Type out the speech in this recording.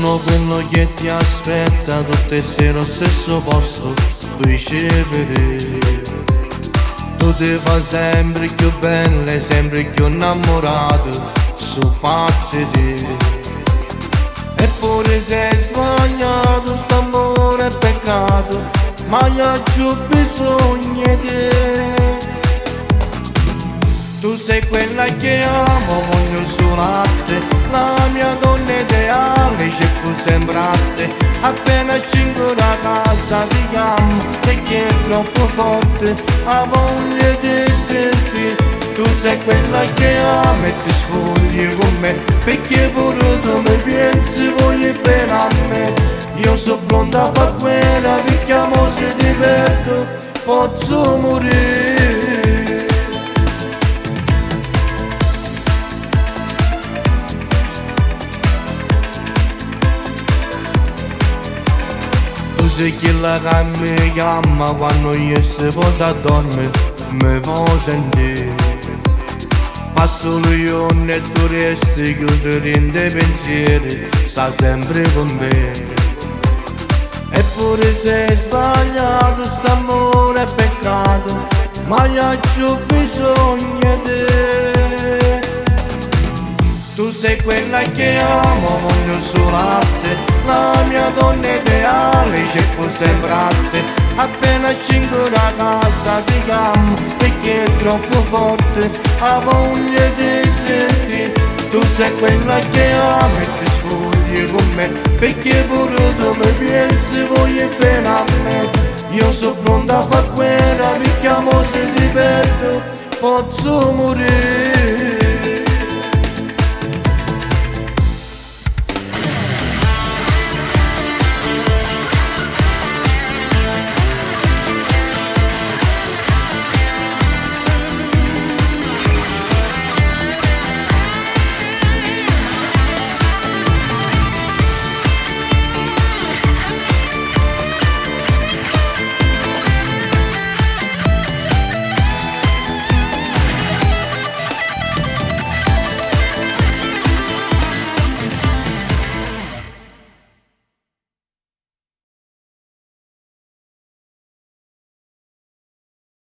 Sono quello che ti aspetta tutte le sere allo stesso posto, tu ricevere. Tu ti fai sempre più belle, sempre più innamorato, su pazzi di. Eppure sei sbagliato, st'amore è peccato, ma io c'ho bisogno di te. Tu sei quella che amo, voglio solo a te, la mia donna ideale, cerco sempre a te. Appena scingo da casa ti chiamo, perché è troppo forte la voglia di sentire. Tu sei quella che amo e ti spogli con me, perché pure tu mi pensi, voglio bene a me. Io sono pronta a far quella, perché amo se ti perdo posso morire. Tu sei quella che mi chiama quando io si posa a dormire, mi può sentire. Passo lo giorno e tu resti chiuso in dei pensieri, sta sempre con me. Eppure sei sbagliato, st'amore è peccato, ma io c'ho bisogno di te. Tu sei quella che amo, voglio solo a te, la mia donna ideale, cerco sempre a te. Appena scingo da casa ti chiamo, perché è troppo forte la voglia di sentire. Tu sei quella che amo e ti spogli con me, perché pure tu mi pensi, voglio bene a me. Io sono pronta a far quella, perché amo se ti perdo posso morire.